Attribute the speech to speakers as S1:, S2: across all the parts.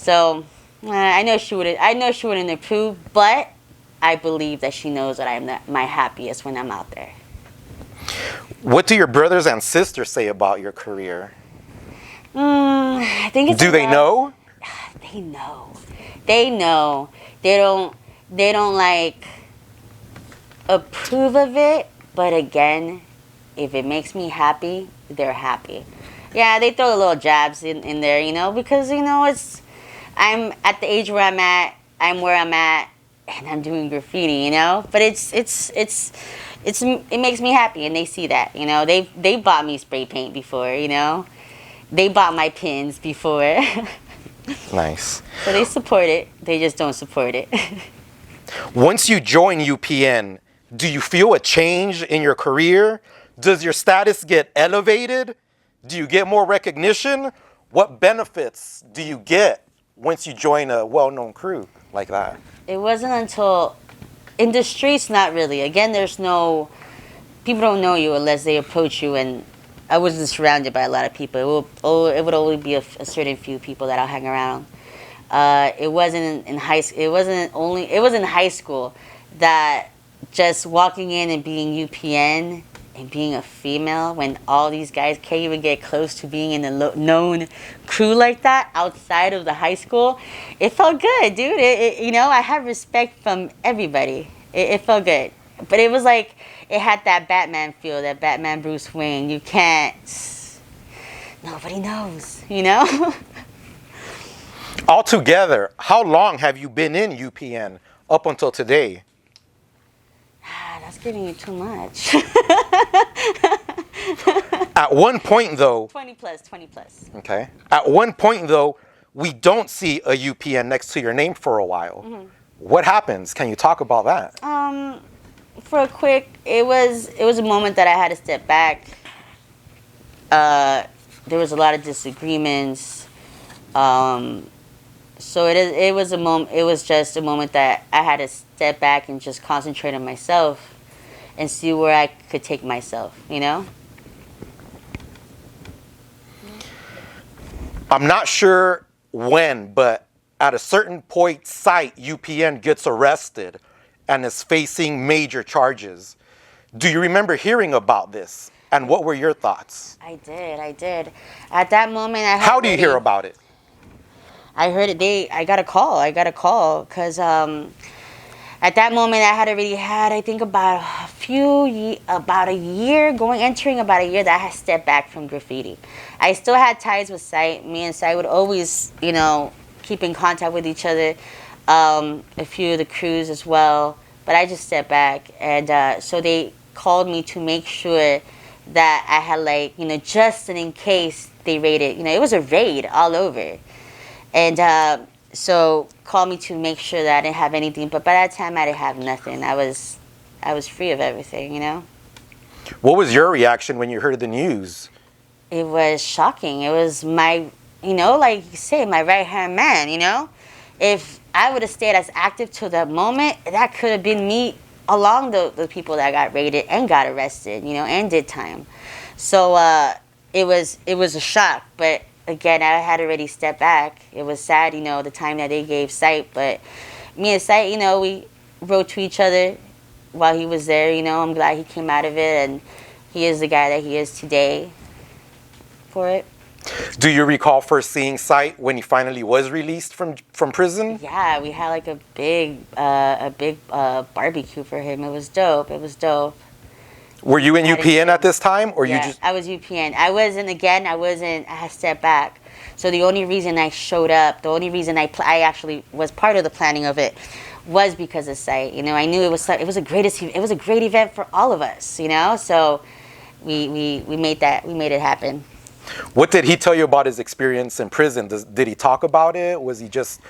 S1: So I know she wouldn't. I know she wouldn't approve, but I believe that she knows that I'm my happiest when I'm out there.
S2: What do your brothers and sisters say about your career?
S1: I think it's.
S2: Do they know?
S1: They know. They know. They don't. They don't like approve of it, but again, if it makes me happy, they're happy. Yeah, they throw little jabs in there, you know, because I'm at the age where I'm at. I'm where I'm at, and I'm doing graffiti, you know. But it makes me happy, and they see that, you know. They bought me spray paint before, you know. They bought my pins before.
S2: Nice.
S1: So they support it. They just don't support it.
S2: Once you join UPN, do you feel a change in your career? Does your status get elevated? Do you get more recognition? What benefits do you get once you join a well-known crew like that?
S1: It wasn't until in the streets, not really. Again, people don't know you unless they approach you, and I wasn't surrounded by a lot of people. It would only be a certain few people that I'll hang around. It wasn't in high school. It was in high school that just walking in and being UPN and being a female, when all these guys can't even get close to being in a known crew like that outside of the high school, it felt good, dude. You know, I had respect from everybody. It felt good, but it was like it had that Batman feel, that Batman Bruce Wayne. You can't. Nobody knows, you know.
S2: Altogether, how long have you been in UPN up until today?
S1: That's giving you too much.
S2: At one point, though...
S1: 20 plus.
S2: Okay. At one point, though, we don't see a UPN next to your name for a while. Mm-hmm. What happens? Can you talk about that?
S1: For a quick, it was a moment that I had to step back. There was a lot of disagreements. So it was a moment. It was just a moment that I had to step back and just concentrate on myself and see where I could take myself, you know?
S2: I'm not sure when, but at a certain point, SIGHT UPN gets arrested and is facing major charges. Do you remember hearing about this? And what were your thoughts?
S1: I did. At that moment,
S2: How do you hear about it?
S1: I heard it. I got a call because at that moment I had already had, I think, about a year that I had stepped back from graffiti. I still had ties with SIGHT. Me and SIGHT would always, you know, keep in contact with each other. A few of the crews as well, but I just stepped back, and so they called me to make sure that I had, like, you know, just in case they raided. You know, it was a raid all over. And so called me to make sure that I didn't have anything. But by that time, I didn't have nothing. I was free of everything, you know.
S2: What was your reaction when you heard the news?
S1: It was shocking. It was my, you know, like you say, my right-hand man, you know. If I would have stayed as active to that moment, that could have been me along the people that got raided and got arrested, you know, and did time. So it was a shock, but again, I had already stepped back. It was sad, you know, the time that they gave SIGHT, but me and SIGHT, you know, we wrote to each other while he was there, you know. I'm glad he came out of it, and he is the guy that he is today for it.
S2: Do you recall first seeing SIGHT when he finally was released from prison?
S1: Yeah, we had like a big barbecue for him. It was dope.
S2: Were you in UPN at this time, or
S1: yeah,
S2: you just?
S1: I was UPN. I had stepped back. So the only reason I showed up, the only reason I actually was part of the planning of it, was because of SIGHT. You know, I knew it was a great event for all of us. You know, so we made it happen.
S2: What did he tell you about his experience in prison? Did he talk about it? Was he just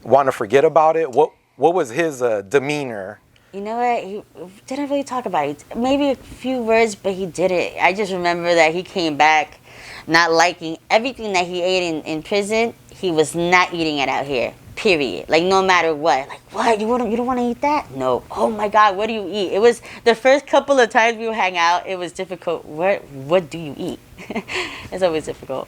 S2: want to forget about it? What was his demeanor?
S1: You know what? He didn't really talk about it. Maybe a few words, but he didn't. I just remember that he came back not liking everything that he ate in prison. He was not eating it out here, period. Like, no matter what. Like, what? You don't want to eat that? No. Oh, my God, what do you eat? It was the first couple of times we would hang out, it was difficult. What do you eat? It's always difficult.